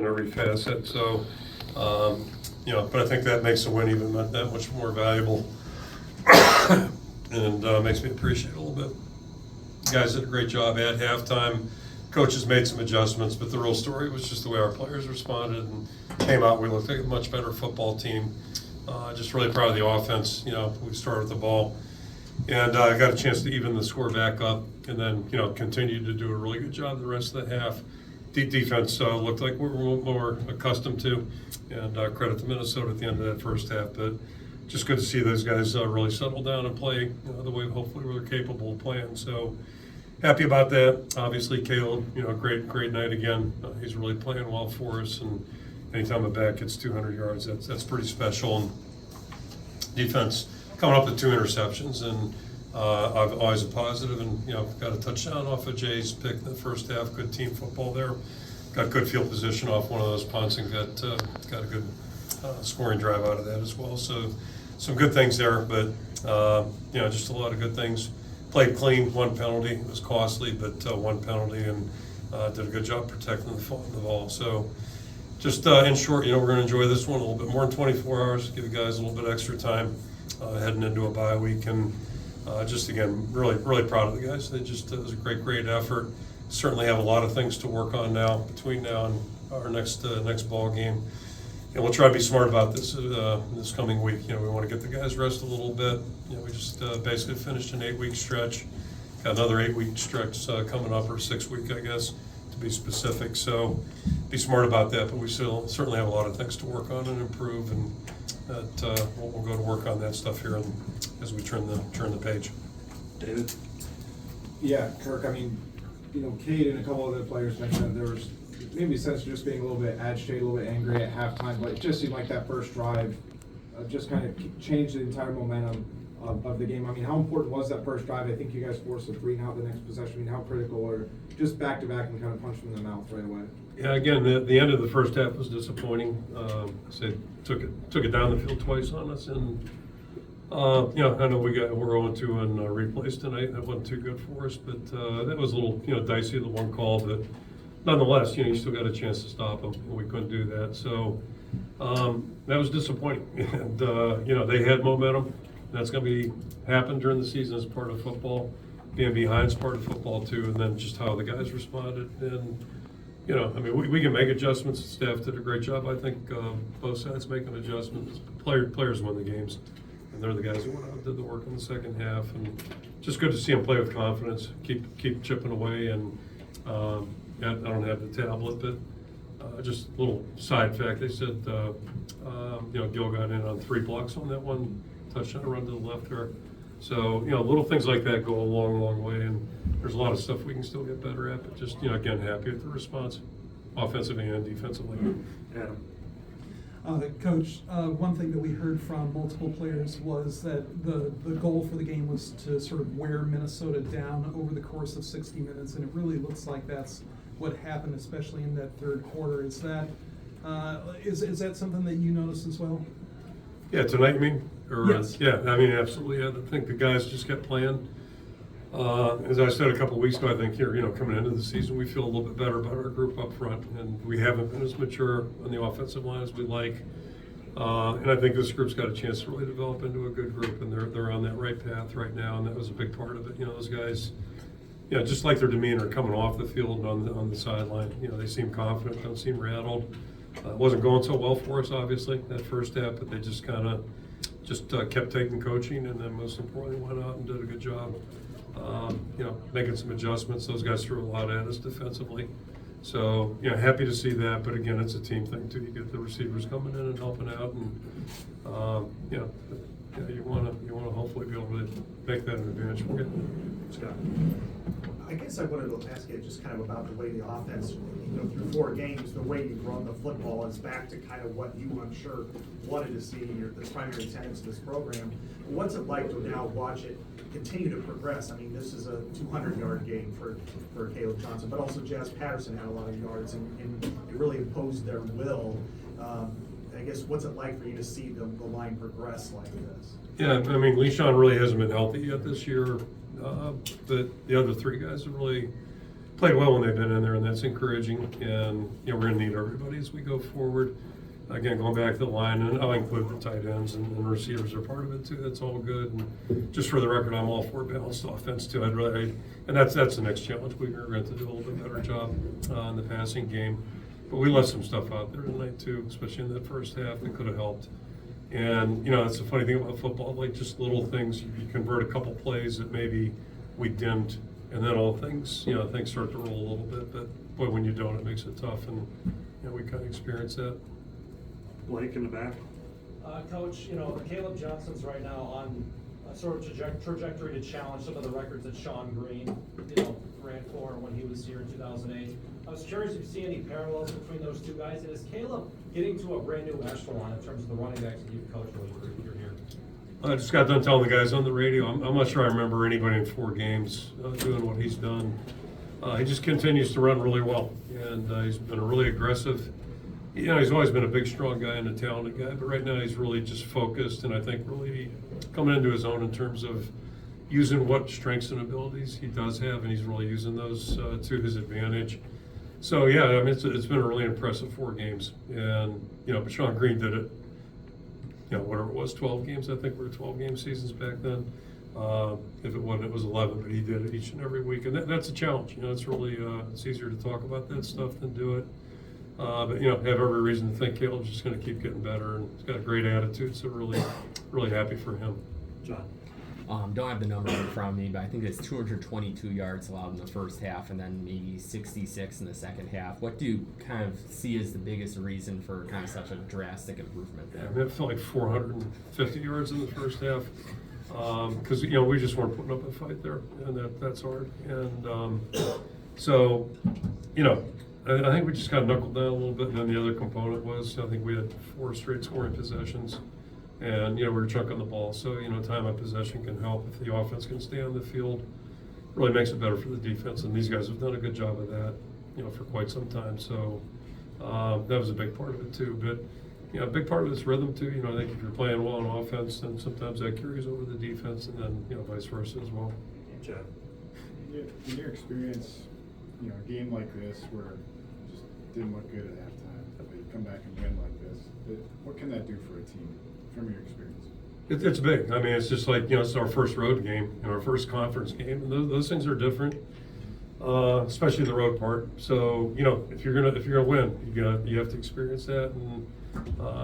in every facet. So, but I think that makes the win even that much more valuable and makes me appreciate it a little bit. You guys did a great job at halftime. Coaches made some adjustments, but the real story was just the way our players responded and came out. We looked like a much better football team. Just really proud of the offense. We started with the ball and got a chance to even the score back up, and then continued to do a really good job the rest of the half. Defense looked like we were more accustomed to, and credit to Minnesota at the end of that first half. But just good to see those guys really settle down and play the way hopefully we're capable of playing. So happy about that. Obviously, Caleb, great night again. He's really playing well for us, and anytime a back gets 200 yards, that's pretty special. And defense coming up with 2 interceptions, and I've always a positive, and got a touchdown off of Jay's pick in the first half. Good team football there. Got good field position off one of those punts, and got a good scoring drive out of that as well. So some good things there, but just a lot of good things. Played clean, 1 penalty. It was costly, but 1 penalty, and did a good job protecting the ball. So just in short, we're going to enjoy this one a little bit more than 24 hours. Give you guys a little bit extra time heading into a bye week, and just again, really proud of the guys. They just it was a great effort. Certainly have a lot of things to work on now between now and our next ball game. And we'll try to be smart about this this coming week. We want to get the guys rest a little bit. We just basically finished an 8-week stretch. Got another 8-week stretch coming up, or 6-week, I guess, to be specific. So be smart about that. But we certainly have a lot of things to work on and improve, and that we'll go to work on that stuff here as we turn the page. David? Yeah, Kirk. I mean, Cade and a couple other players mentioned that there was maybe a sense of just being a little bit agitated, a little bit angry at halftime, but it just seemed like that first drive just kind of changed the entire momentum of the game. I mean, how important was that first drive? I think you guys forced a 3-and-out the next possession. I mean, how critical, or just back-to-back and kind of punch from the mouth right away? Yeah, again, the end of the first half was disappointing. They took it down the field twice on us, and I know we're 0-2 on replays tonight. That wasn't too good for us, but that was a little dicey, the one call, but nonetheless, you still got a chance to stop them, and we couldn't do that. So that was disappointing. And they had momentum. That's going to happen during the season as part of football. Being behind is part of football too, and then just how the guys responded. And we can make adjustments. The staff did a great job. I think both sides making adjustments. Players win the games, and they're the guys who went out and did the work in the second half. And just good to see them play with confidence, keep chipping away. And I don't have the tablet, but just a little side fact. They said Gil got in on 3 blocks on that one touchdown run to the left there. So little things like that go a long way, and there's a lot of stuff we can still get better at. But just again, happy with the response, offensively and defensively. Adam? Coach, one thing that we heard from multiple players was that the goal for the game was to sort of wear Minnesota down over the course of 60 minutes, and it really looks like that's what happened, especially in that third quarter. Is that something that you noticed as well? Yeah, tonight, you mean? Yes. Yeah, I mean, absolutely. I think the guys just kept playing. As I said a couple of weeks ago, I think here, coming into the season, we feel a little bit better about our group up front, and we haven't been as mature on the offensive line as we'd like. And I think this group's got a chance to really develop into a good group, and they're on that right path right now, and that was a big part of it. Those guys, just like their demeanor coming off the field and on the sideline, they seem confident, don't seem rattled. It wasn't going so well for us, obviously, that first half, but they just kind of kept taking coaching, and then most importantly went out and did a good job, making some adjustments. Those guys threw a lot at us defensively. So, happy to see that, but again, it's a team thing too. You get the receivers coming in and helping out, and you want to hopefully be able to make that an advantage for you. Scott? I guess I wanted to ask you just kind of about the way the offense, through 4 games, the way you run the football is back to kind of what you, I'm sure, wanted to see the primary tenets of this program. What's it like to now watch it continue to progress? I mean, this is a 200-yard game for Caleb Johnson, but also Jazz Patterson had a lot of yards, and it really imposed their will. I guess, what's it like for you to see the line progress like this? Yeah, I mean, LeSean really hasn't been healthy yet this year. But the other 3 guys have really played well when they've been in there, and that's encouraging. And we're going to need everybody as we go forward. Again, going back to the line, and I'll include the tight ends and receivers are part of it too. That's all good. And just for the record, I'm all for balanced offense too. And that's the next challenge. We're going to do a little bit better job in the passing game. But we left some stuff out there tonight too, especially in that first half that could have helped. And that's the funny thing about football, like just little things. You convert a couple plays that maybe we didn't, and then all things, things start to roll a little bit. But boy, when you don't, it makes it tough. And we kind of experience that. Blake in the back. Coach, Caleb Johnson's right now on a sort of trajectory to challenge some of the records that Sean Green, ran for when he was here in 2008. I was curious if you see any parallels between those two guys, and is Caleb getting to a brand new echelon in terms of the running backs that you've coached while you're here? I just got done telling the guys on the radio, I'm not sure I remember anybody in 4 games doing what he's done. He just continues to run really well, and he's been really aggressive. He's always been a big, strong guy and a talented guy, but right now he's really just focused, and I think really coming into his own in terms of using what strengths and abilities he does have, and he's really using those to his advantage. So yeah, I mean it's been a really impressive 4 games, and but Sean Green did it. Whatever it was, 12 games. I think we were 12-game seasons back then. If it wasn't, it was 11. But he did it each and every week, and that's a challenge. It's really it's easier to talk about that stuff than do it. But have every reason to think Caleb's just going to keep getting better, and he's got a great attitude. So really happy for him. John. Don't have the number in front of me, but I think it's 222 yards allowed in the first half, and then maybe 66 in the second half. What do you kind of see as the biggest reason for kind of such a drastic improvement there? I mean, it felt like 450 yards in the first half because we just weren't putting up a fight there, and that's hard. And so I think we just got knuckled down a little bit, and then the other component was I think we had 4 straight scoring possessions. And, we were chunking the ball. So, time of possession can help if the offense can stay on the field. Really makes it better for the defense. And these guys have done a good job of that, for quite some time. So that was a big part of it, too. But, a big part of it's rhythm, too. I think if you're playing well on offense, then sometimes that carries over the defense, and then, vice versa as well. Chad. In your experience, a game like this where it just didn't look good at halftime, but you come back and win like this, what can that do for a team? From your experience? It's big. I mean, it's just like, it's our first road game and our first conference game. And those things are different, especially the road part. So, if you're gonna win, you have to experience that. And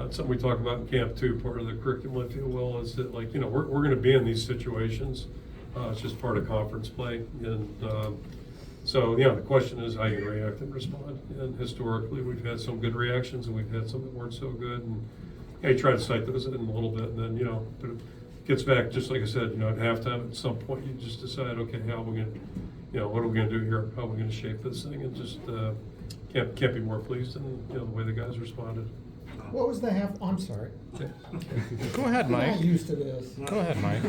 it's something we talk about in camp too. Part of the curriculum, I feel well, is that we're going to be in these situations. It's just part of conference play. And so, the question is how you react and respond. And historically, we've had some good reactions and we've had some that weren't so good. And you try to cite those in a little bit, and then, but it gets back, just like I said, at halftime, at some point, you just decide, okay, how are we going to, what are we going to do here? How are we going to shape this thing? And just can't be more pleased than, the way the guys responded. What was the half? I'm sorry. Go ahead, I'm Mike. not used to this. Go ahead, Mike.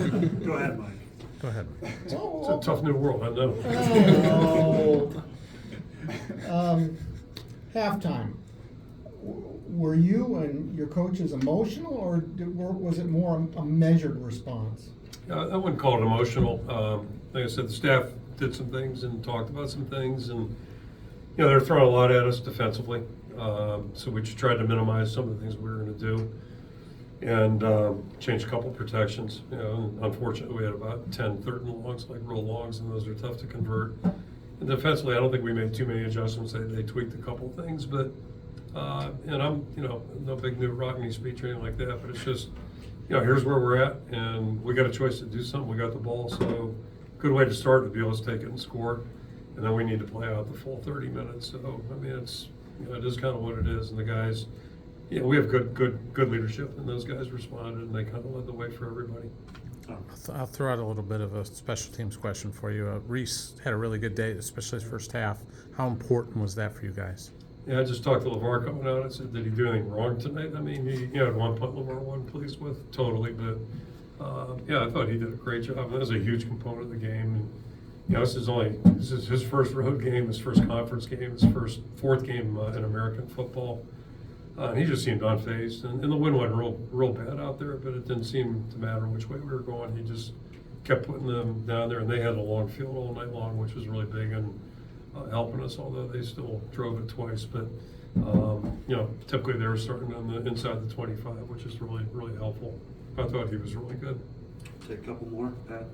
Go ahead, Mike. Go ahead. It's a tough new world, I know. Halftime. Were you and your coaches emotional, or was it more a measured response? I wouldn't call it emotional. Like I said, the staff did some things and talked about some things, and they're throwing a lot at us defensively. So we just tried to minimize some of the things we were going to do, and change a couple protections. Unfortunately, we had about 10 third and longs, like real longs, and those are tough to convert. And defensively, I don't think we made too many adjustments. They tweaked a couple things, but. And I'm, no big new Rockney speech or anything like that, but it's just, here's where we're at, and we got a choice to do something. We got the ball, so good way to start to be able to take it and score, and then we need to play out the full 30 minutes. So I mean, it's, it is kind of what it is, and the guys, we have good leadership, and those guys responded, and they kind of led the way for everybody. I'll throw out a little bit of a special teams question for you. Reese had a really good day, especially his first half. How important was that for you guys? Yeah, I just talked to LeVar coming out. I said, did he do anything wrong tonight? I mean, he had one punt LeVar wasn't pleased with, totally. But, I thought he did a great job. That was a huge component of the game. And, this is his first road game, his first conference game, his fourth game in American football. And he just seemed unfazed. And the wind went real bad out there, but it didn't seem to matter which way we were going. He just kept putting them down there. And they had a long field all night long, which was really big. And helping us, although they still drove it twice. But, typically they were starting on the inside the 25, which is really, really helpful. I thought he was really good. Take a couple more, Pat.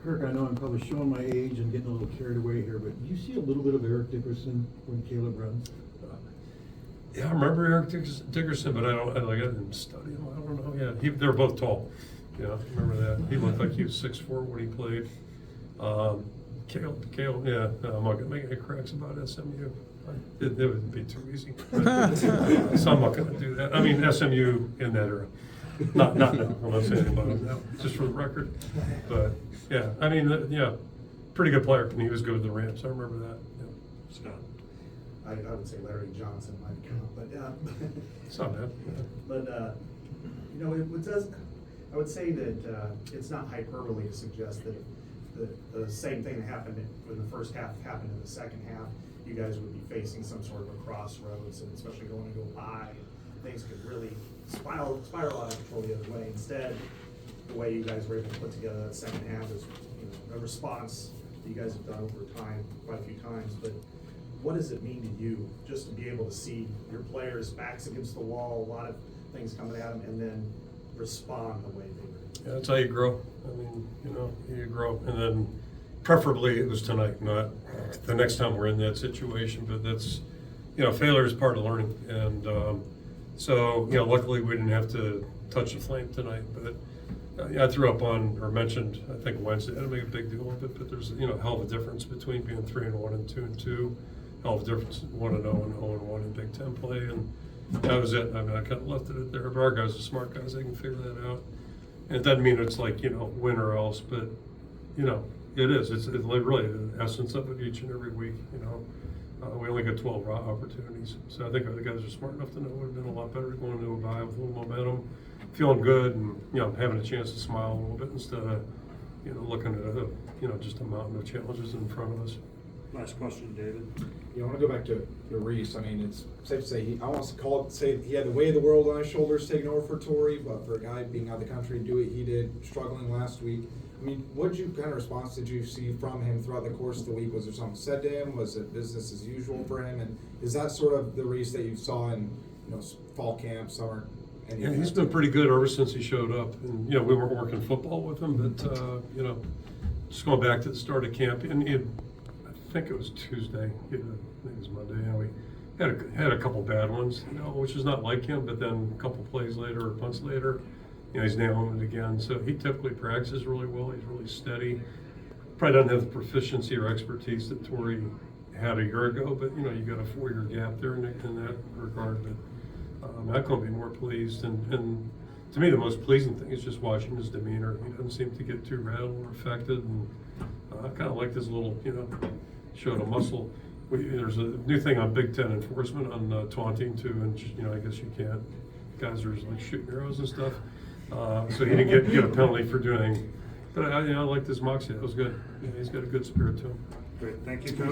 Kirk, I know I'm probably showing my age and getting a little carried away here, but do you see a little bit of Eric Dickerson when Caleb runs? Yeah, I remember Eric Dickerson, but I didn't study him. I don't know. Yeah, they were both tall. Yeah, I remember that. He looked like he was 6'4" when he played. Caleb, yeah. I'm not gonna make any cracks about SMU. It would be too easy. So I'm not gonna do that. I mean, SMU in that era. Not now. I'm not saying about him now, just for the record. But yeah, I mean, pretty good player, and he was good with the Rams. I remember that. Yeah. Scott. I would say Larry Johnson might count, but It's not bad. but it does. I would say that it's not hyperbole to suggest that the same thing that happened in the first half happened in the second half. You guys would be facing some sort of a crossroads, and especially going to go by, things could really spiral out of control the other way. Instead, the way you guys were able to put together that second half is a response that you guys have done over time, quite a few times. But what does it mean to you just to be able to see your players' backs against the wall, a lot of things coming at them, and then respond the way they were? Yeah, that's how you grow. I mean, you grow, and then preferably it was tonight, not the next time we're in that situation. But that's, failure is part of learning, and so luckily we didn't have to touch the flame tonight. But I threw up on or mentioned, I think Wednesday, I didn't make a big deal of it, but there's a hell of a difference between being 3-1 and 2-2. Hell of a difference 1-0 and 0-1 in Big Ten play, and that was it. I mean, I kind of left it at there. But our guys are smart guys; they can figure that out. And it doesn't mean it's like win or else, but it is. It's really the essence of it each and every week. We only got 12 opportunities, so I think the guys are smart enough to know it would have been a lot better going into a bye with a little momentum, feeling good, and having a chance to smile a little bit instead of looking at just a mountain of challenges in front of us. Last question, David. I want to go back to Reese. I mean, it's safe to say I want to say he had the weight of the world on his shoulders taking over for Torrey, but for a guy being out of the country, do what he did, struggling last week. I mean, what kind of response did you see from him throughout the course of the week? Was there something said to him? Was it business as usual for him? And is that sort of the Reese that you saw in fall camp, summer? Yeah, he's been pretty good ever since he showed up. And we weren't working football with him, but just going back to the start of camp, and I think it was Tuesday. I think it was Monday. We had a couple bad ones, which is not like him. But then a couple plays later or punts later, he's nailing it again. So he typically practices really well. He's really steady. Probably doesn't have the proficiency or expertise that Torrey had a year ago. But you got a 4-year gap there in that regard. But I couldn't be more pleased. And to me, the most pleasing thing is just watching his demeanor. He doesn't seem to get too rattled or affected. And I kind of like this little, showed a muscle. There's a new thing on Big Ten enforcement on taunting too, and I guess you can't. Guys are like shooting arrows and stuff. So he didn't get a penalty for doing. But I liked his moxie. That was good. He's got a good spirit to him. Great, thank you, Coach.